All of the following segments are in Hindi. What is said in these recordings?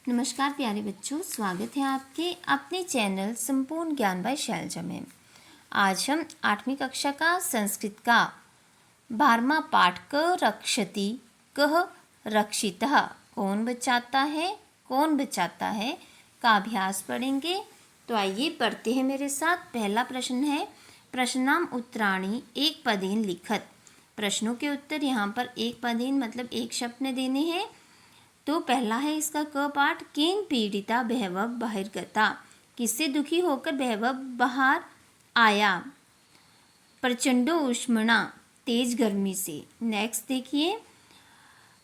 नमस्कार प्यारे बच्चों, स्वागत है आपके अपने चैनल संपूर्ण ज्ञान बाय शैलजा में। आज हम 8वीं कक्षा का संस्कृत का 12वां पाठ क रक्षति कह रक्षितः कौन बचाता है का अभ्यास पढ़ेंगे। तो आइए पढ़ते हैं मेरे साथ। पहला प्रश्न है प्रश्नाम उत्तराणि एक पदेन लिखत। प्रश्नों के उत्तर यहाँ पर एक पदेन मतलब एक शब्द में देने हैं। तो पहला है इसका क पाठ, केन पीड़िता बहवब बहिर्गता, किससे दुखी होकर बहवब बाहर आया, प्रचंडो उष्मणा, तेज गर्मी से। नेक्स्ट देखिए,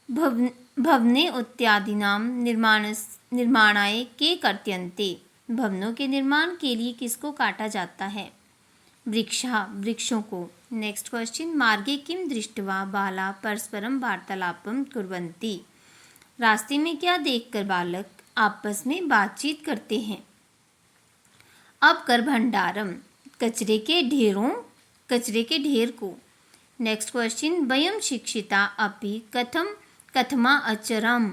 भवने इत्यादिनाम निर्माणाय के कर्त्यन्ते, भवनों के निर्माण के लिए किसको काटा जाता है, वृक्षों को। नेक्स्ट क्वेश्चन, मार्गे किम दृष्ट्वा बाला परस्परम वार्तालापम कुर्वन्ति, रास्ते में क्या देखकर बालक आपस में बातचीत करते हैं। अब कर भंडारम, कचरे के ढेर को। नेक्स्ट क्वेश्चन, वयम शिक्षिता अपि कथमा आचरम,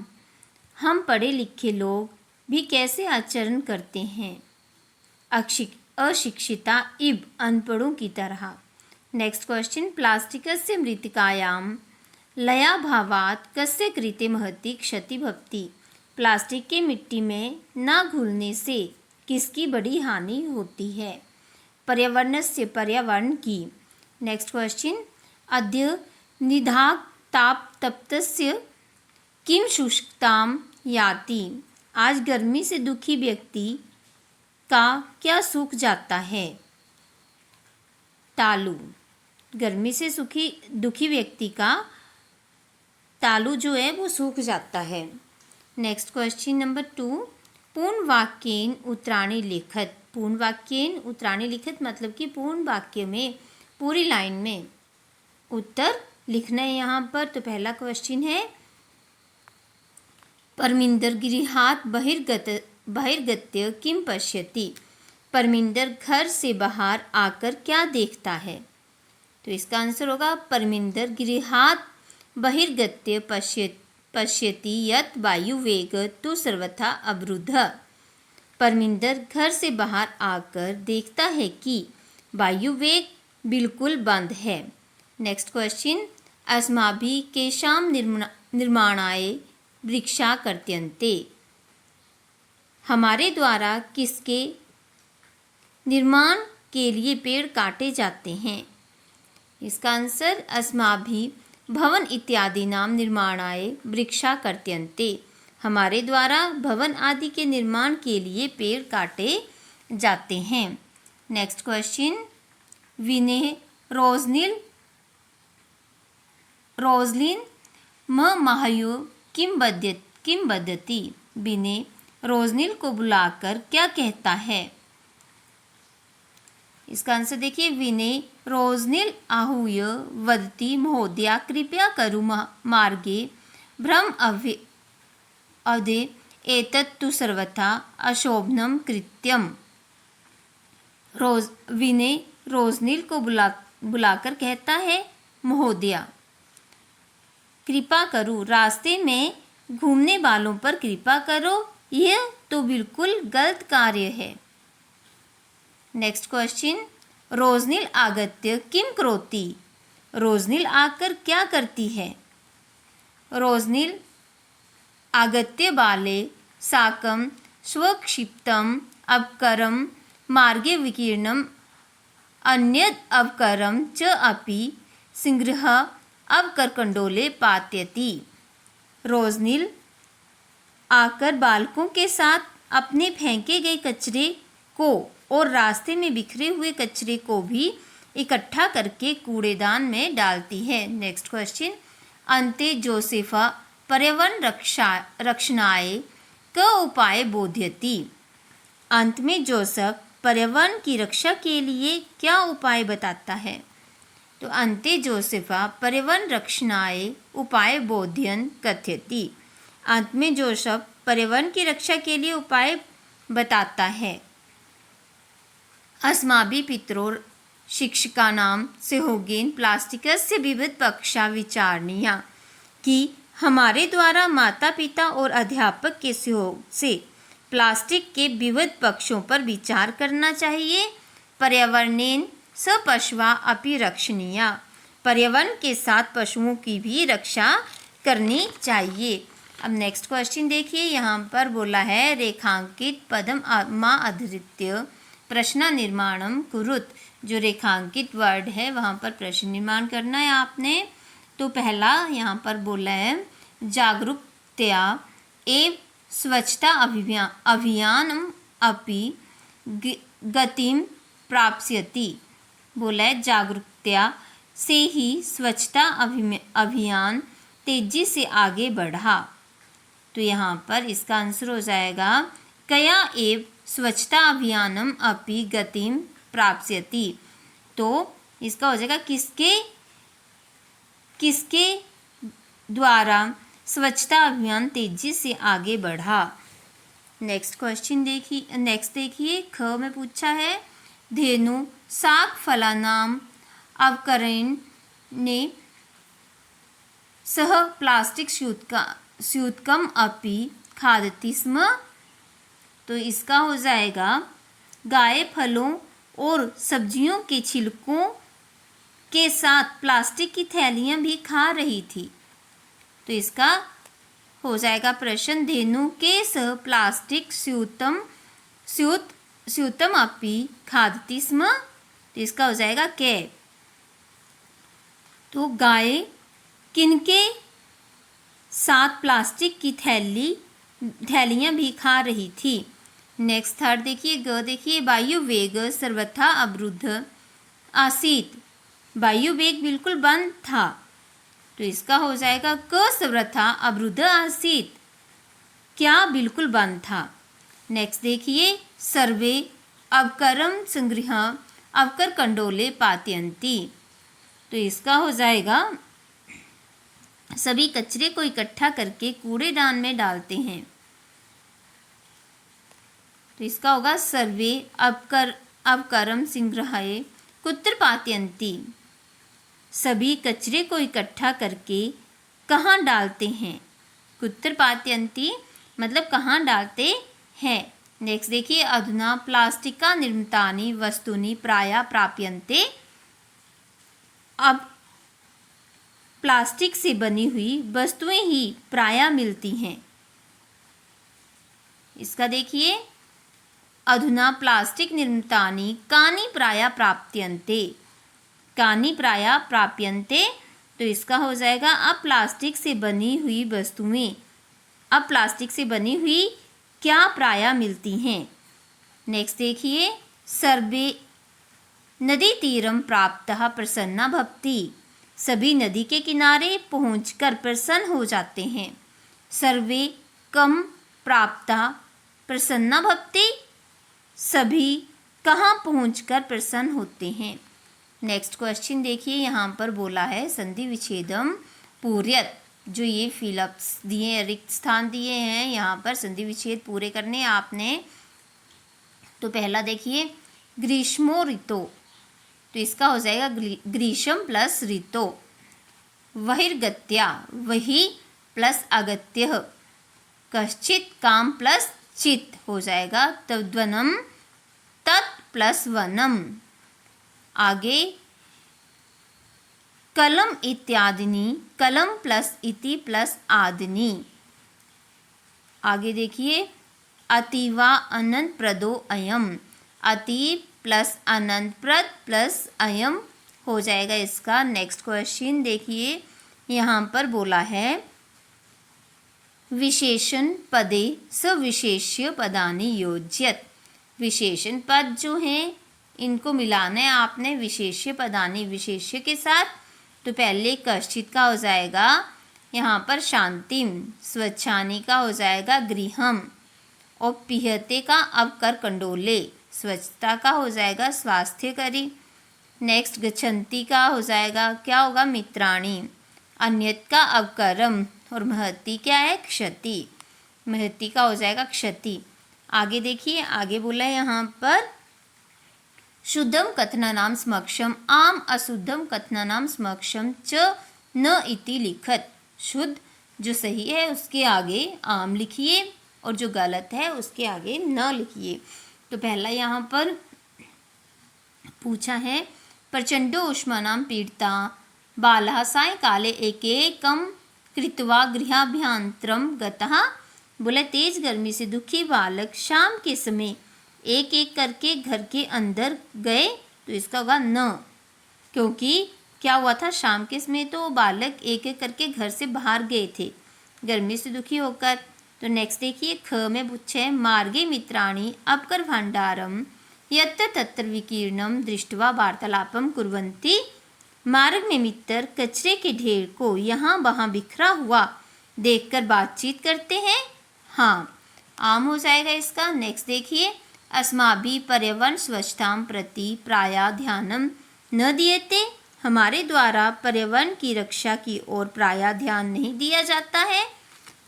हम पढ़े लिखे लोग भी कैसे आचरण करते हैं, अशिक्षिता इव, अनपढ़ों की तरह। नेक्स्ट क्वेश्चन, प्लास्टिकस्य मृत्तिकायाम लयाभावात कस्य कृते महती क्षति भवति, प्लास्टिक के मिट्टी में न घुलने से किसकी बड़ी हानि होती है, पर्यावरणस्य, पर्यावरण की। नेक्स्ट क्वेश्चन, अद्य निधाग ताप तप्तस्य किम शुष्कताम याति, आज गर्मी से दुखी व्यक्ति का क्या सूख जाता है, तालु, गर्मी से दुखी व्यक्ति का तालु जो है वो सूख जाता है। नेक्स्ट क्वेश्चन नंबर 2, पूर्ण वाक्येन उत्तराणि लिखत। पूर्ण वाक्येन उत्तराणि लिखत मतलब कि पूर्ण वाक्य में, पूरी लाइन में उत्तर लिखना है यहाँ पर। तो पहला क्वेश्चन है, परमिंदर गृहात् बहिर्गत्य किम पश्यति, परमिंदर घर से बाहर आकर क्या देखता है। तो इसका आंसर होगा परमिंदर गृहात् बहिर्गत्य पश्यति यत् वायुवेग तु सर्वथा अवरुद्ध, परमिंदर घर से बाहर आकर देखता है कि वायुवेग बिल्कुल बंद है। नेक्स्ट क्वेश्चन, अस्माभिः केषां निर्माणाय वृक्षा कर्त्यन्ते, हमारे द्वारा किसके निर्माण के लिए पेड़ काटे जाते हैं। इसका आंसर अस्माभिः भवन इत्यादि नाम निर्माणाय वृक्षा कर्त्यन्ते, हमारे द्वारा भवन आदि के निर्माण के लिए पेड़ काटे जाते हैं। नेक्स्ट क्वेश्चन, विने रोजलिन म महायु किम बद्यति, विने रोजनिल को बुलाकर क्या कहता है। इसका आंसर देखिए, विनय रोजनिल आहूय वदति महोदया कृपया करु मार्गे भ्रम अवधे एतत् तु सर्वथा अशोभनम कृत्यम, विनय रोजनिल को बुलाकर कहता है, महोदया कृपा करो, रास्ते में घूमने वालों पर कृपा करो, यह तो बिल्कुल गलत कार्य है। नेक्स्ट क्वेश्चन, रोजनिल आगत्य किम करोति, रोजनिल आकर क्या करती है। रोजनिल आगत्य बाले साकं स्वक्षिप्तम अवकरम मार्गे विकीर्णम अन्यद अवकरम च अपि सिंग्रह अवकरकंडोले पात्यति, रोजनिल आकर बालकों के साथ अपने फेंके गए कचरे को और रास्ते में बिखरे हुए कचरे को भी इकट्ठा करके कूड़ेदान में डालती है। नेक्स्ट क्वेश्चन, अन्ते जोसेफा पर्यावरण रक्षणाय क उपाय बोध्यति, अंत में जोसेफ पर्यावरण की रक्षा के लिए क्या उपाय बताता है। तो अन्ते जोसेफा पर्यावरण रक्षणाय उपाय बोध्यन कथयति, अंत में जोसेफ पर्यावरण की रक्षा के लिए उपाय बताता है। अस्माभिः पितरोः शिक्षकानां सहयोगेन प्लास्टिकस्य विविध पक्षा विचारणीया, कि हमारे द्वारा माता पिता और अध्यापक के सहयोग से प्लास्टिक के विविध पक्षों पर विचार करना चाहिए। पर्यावरणेन स पशवा अपि रक्षणीया, पर्यावरण के साथ पशुओं की भी रक्षा करनी चाहिए। अब नेक्स्ट क्वेश्चन देखिए, यहाँ पर बोला है रेखांकित पदम मा अधिकृत्य प्रश्न निर्माणम कुरुत। जो रेखांकित वर्ड है वहाँ पर प्रश्न निर्माण करना है आपने। तो पहला यहाँ पर बोला है जागरूकतया एवं स्वच्छता अभियानम अपि गतिम प्राप्स्यति। बोला है जागरूकता से ही स्वच्छता अभियान तेजी से आगे बढ़ा। तो यहाँ पर इसका आंसर हो जाएगा कया एव स्वच्छता अभियानम अपि गतिम प्राप्स्यति। तो इसका हो जाएगा किसके द्वारा स्वच्छता अभियान तेजी से आगे बढ़ा। नेक्स्ट देखिए ख में पूछा है धेनु शाक फलानाम अवकरण ने सह प्लास्टिक स्यूतकम अपि खादति स्म। तो इसका हो जाएगा गाय फलों और सब्जियों के छिलकों के साथ प्लास्टिक की थैलियां भी खा रही थी। तो इसका हो जाएगा प्रश्न धेनु के सह प्लास्टिक स्यूतम अपि खादति स्म। तो इसका हो जाएगा के। तो गाय किनके साथ प्लास्टिक की थैलियां भी खा रही थी। नेक्स्ट थर्ड देखिए देखिए वायु वेग सर्वथा अवरुद्ध आसीत। वायु वेग बिल्कुल बंद था। तो इसका हो जाएगा क सर्वथा अवरुद्ध आसीत, क्या बिल्कुल बंद था। नेक्स्ट देखिए सर्वे अवकरम संग्रह अवकर कंडोले पातयन्ति। तो इसका हो जाएगा सभी कचरे को इकट्ठा करके कूड़ेदान में डालते हैं। तो इसका होगा सर्वे अवकरम संग्रहाय कुत्र पातयन्ति। सभी कचरे को इकट्ठा करके कहाँ डालते हैं। कुत्र पातयन्ति मतलब कहाँ डालते हैं। नेक्स्ट देखिए अधुना प्लास्टिका निर्मितानि वस्तूनि प्रायः प्राप्यन्ते। अब प्लास्टिक से बनी हुई वस्तुएं ही प्रायः मिलती हैं। इसका देखिए अधुना प्लास्टिक निर्मितानि कानि प्रायः प्राप्यन्ते। कानि प्रायः प्राप्यन्ते। तो इसका हो जाएगा अब प्लास्टिक से बनी हुई वस्तुएं, अब प्लास्टिक से बनी हुई क्या प्रायः मिलती हैं। नेक्स्ट देखिए सर्वे नदी तीरम प्राप्तः प्रसन्ना भवति। सभी नदी के किनारे पहुंचकर प्रसन्न हो जाते हैं। सर्वे कम प्राप्तः प्रसन्ना भवति। सभी कहाँ पहुंचकर प्रसन्न होते हैं। नेक्स्ट क्वेश्चन देखिए यहाँ पर बोला है संधि विच्छेदम पूर्यत। जो ये फिलअप्स दिए रिक्त स्थान दिए हैं यहाँ पर संधि विच्छेद पूरे करने आपने। तो पहला देखिए ग्रीष्मो ऋतो। तो इसका हो जाएगा ग्रीष्म प्लस ऋतो। वहिर्गत्या वही प्लस अगत्य। कश्चित काम प्लस चित हो जाएगा तद्वनम तत् प्लस वनम। आगे कलम इत्यादिनी कलम प्लस इति प्लस आदिनी। आगे देखिए अतीवा अनंत प्रदो अयम। अति प्लस अनंत प्रद प्लस अयम हो जाएगा इसका। नेक्स्ट क्वेश्चन देखिए यहाँ पर बोला है विशेषण पदे सविशेष्य पदानि योज्यत। विशेषण पद जो हैं इनको मिलाना है आपने विशेष्य पदानि विशेष्य के साथ। तो पहले कश्चित का हो जाएगा यहाँ पर शांतिम। स्वच्छानी का हो जाएगा गृहम। और पिहते का अवकर कंडोले। स्वच्छता का हो जाएगा स्वास्थ्य करी। नेक्स्ट गच्छन्ति का हो जाएगा क्या होगा मित्राणी। अन्यत का अवकरम। और महती क्या है क्षति। महती का हो जाएगा क्षति। आगे देखिए आगे बोला है यहाँ पर शुद्धम कथनानाम समक्षम आम अशुद्धम कथनानाम समक्षम च न इति लिखत। शुद्ध जो सही है उसके आगे आम लिखिए और जो गलत है उसके आगे न लिखिए। तो पहला यहाँ पर पूछा है, प्रचंडो उष्मानां पीडिता बालः सायंकाले एकैकं कृत्वा गृहाभ्यन्तरं गतः। बोला तेज गर्मी से दुखी बालक शाम के समय एक एक करके घर के अंदर गए, तो इसका होगा न, क्योंकि क्या हुआ था, शाम के समय तो बालक एक एक करके घर से बाहर गए थे गर्मी से दुखी होकर। तो नेक्स्ट देखिए, ख में पूछे है, मार्गे मित्राणि अपकर भंडारम यत्र तत्र विकीर्णम दृष्ट्वा वार्तालापम कुर्वन्ति। मार्ग में मित्र कचरे के ढेर को यहाँ वहाँ बिखरा हुआ देखकर बातचीत करते हैं। हाँ, आम हो जाएगा इसका। नेक्स्ट देखिए, अस्माभिः पर्यावरण स्वच्छतां प्रति प्रायः ध्यानं न दीयते। हमारे द्वारा पर्यावरण की रक्षा की ओर प्रायः ध्यान नहीं दिया जाता है।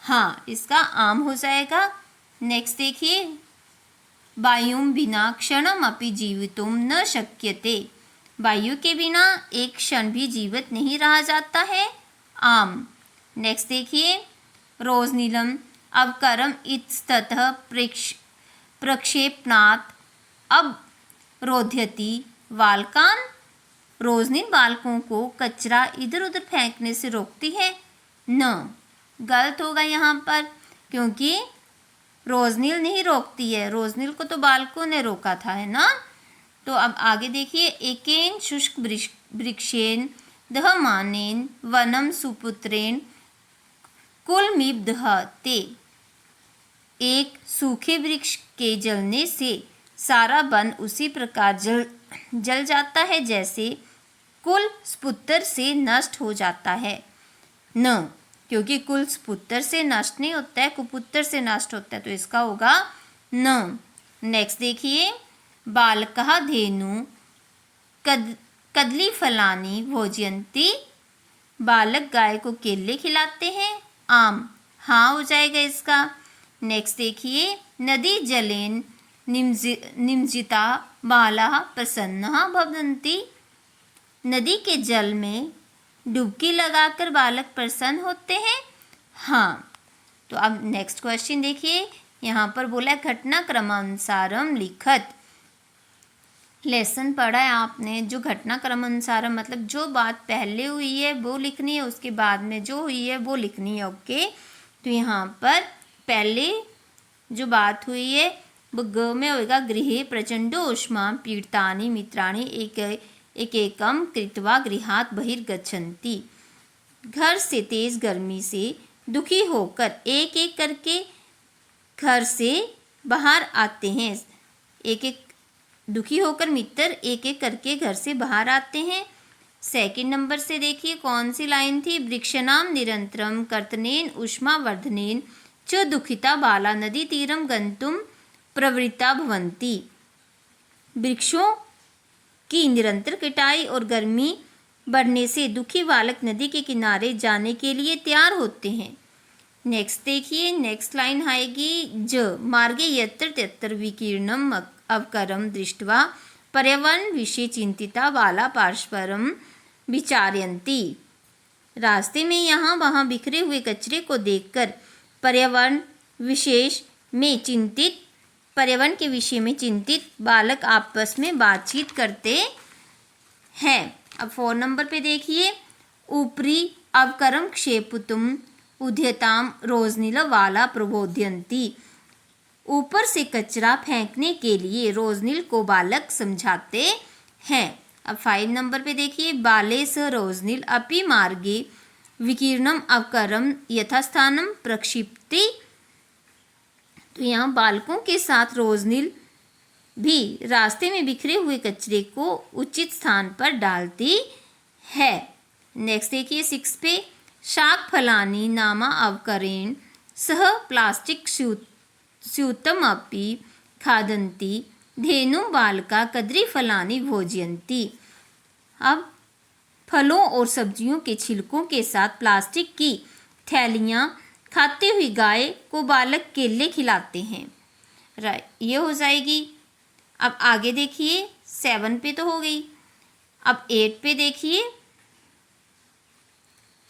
हाँ, इसका आम हो जाएगा। नेक्स्ट देखिए, वायुं विना क्षणमपि जीवितुं न शक्यते। वायु के बिना एक क्षण भी जीवित नहीं रहा जाता है। आम। नेक्स्ट देखिए, रोजनीलम अवकरम इतस्ततः प्रक्षेपणात् अवरोध्यति बालकान। रोजनील बालकों को कचरा इधर उधर फेंकने से रोकती है। न, गलत होगा यहाँ पर, क्योंकि रोजनील नहीं रोकती है, रोजनील को तो बालकों ने रोका था, है ना। तो अब आगे देखिए, एकेन शुष्क वृक्षेन दहमानेन वनम सुपुत्रेण कुलमिव दहते। एक सूखे वृक्ष के जलने से सारा वन उसी प्रकार जल जाता है जैसे कुल स्पुत्र से नष्ट हो जाता है। न, क्योंकि कुल स्पुत्र से नष्ट नहीं होता है, कुपुत्र से नष्ट होता है, तो इसका होगा न। नेक्स्ट देखिए, बालकः धेनु कदली फलानी भोजयन्ति। बालक गाय को केले खिलाते हैं। आम। हाँ हो जाएगा इसका। नेक्स्ट देखिए, नदी जलेन निमज्जिता बालाः प्रसन्नः भवन्ति। नदी के जल में डुबकी लगाकर बालक प्रसन्न होते हैं। हाँ, तो अब नेक्स्ट क्वेश्चन देखिए, यहाँ पर बोला घटनाक्रमानुसारम लिखत। लेसन पढ़ा है आपने, जो घटनाक्रमानुसारम मतलब जो बात पहले हुई है वो लिखनी है, उसके बाद में जो हुई है वो लिखनी है। ओके, तो यहाँ पर पहले जो बात हुई है वो ग में होगा, गृहे प्रचंडो उष्मा पीड़ितानि मित्राणि एकैकं कृत्वा गृहात् बहिर्गच्छन्ति। घर से तेज गर्मी से दुखी होकर एक एक करके घर से बाहर आते हैं। एक एक दुखी होकर मित्र एक एक करके घर से बाहर आते हैं। सेकंड नंबर से देखिए कौन सी लाइन थी, वृक्षणाम निरंतरम कर्तनेन उष्मावर्धनेन च दुखिता बाला नदी तीरम गंतुम प्रवृत्ता भवन्ति। वृक्षों की निरंतर कटाई और गर्मी बढ़ने से दुखी बालक नदी के किनारे जाने के लिए तैयार होते हैं। नेक्स्ट देखिए, नेक्स्ट लाइन आएगी, ज मार्गे यत्र तत्र विकीर्णम अवकरम दृष्ट्वा पर्यावरण विषय चिंतिता बाला परस्परम विचारयन्ति। रास्ते में यहाँ वहाँ बिखरे हुए कचरे को देखकर पर्यावरण के विषय में चिंतित बालक आपस में बातचीत करते हैं। अब 4 नंबर पे देखिए, ऊपरी अवकरम क्षेपुतुम उद्यताम रोजनील वाला प्रबोधयन्ति। ऊपर से कचरा फेंकने के लिए रोजनील को बालक समझाते हैं। अब 5 नंबर पे देखिए, बाले स रोजनील अपि मार्गे विकीर्णम अवकरम यथास्थानम प्रक्षिप्ति। तो यहाँ बालकों के साथ रोजनील भी रास्ते में बिखरे हुए कचरे को उचित स्थान पर डालती है। नेक्स्ट देखिए 6 पे, शाक फलानी नामा अवकरेण सह प्लास्टिक स्यूतमपि खादन्ति धेनु बालका कदरी फलानी भोजयन्ति। अब फलों और सब्जियों के छिलकों के साथ प्लास्टिक की थैलियाँ खाती हुई गाय को बालक केले खिलाते हैं। राइट, ये हो जाएगी। अब आगे देखिए, 7 पे तो हो गई। अब 8 पे देखिए,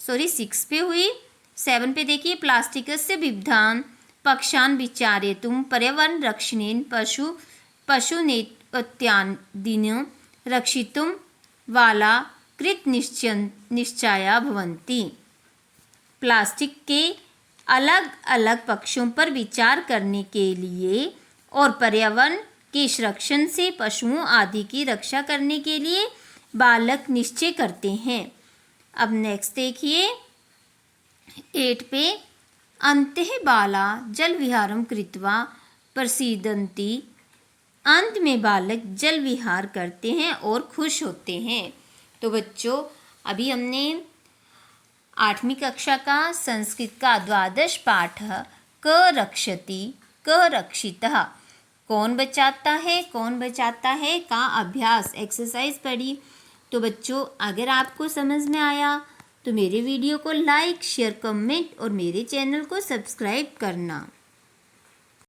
6 पे हुई, 7 पे देखिए, प्लास्टिकस्य बिब्धान् पक्षान् विचारयितुं पर्यावरण रक्षणेन पशूनित्यादीन् रक्षितुं वाला कृतनिश्चया भवन्ति। प्लास्टिक के अलग अलग पक्षों पर विचार करने के लिए और पर्यावरण के संरक्षण से पशुओं आदि की रक्षा करने के लिए बालक निश्चय करते हैं। अब नेक्स्ट देखिए 8 पे, अंतः बाला जल विहारं कृत्वा प्रसीदन्ति। अंत में बालक जल विहार करते हैं और खुश होते हैं। तो बच्चों, अभी हमने 8वीं कक्षा का संस्कृत का द्वादश पाठ क रक्षति क रक्षितः, कौन बचाता है कौन बचाता है का अभ्यास एक्सरसाइज पढ़ी। तो बच्चों, अगर आपको समझ में आया तो मेरे वीडियो को लाइक शेयर कमेंट और मेरे चैनल को सब्सक्राइब करना।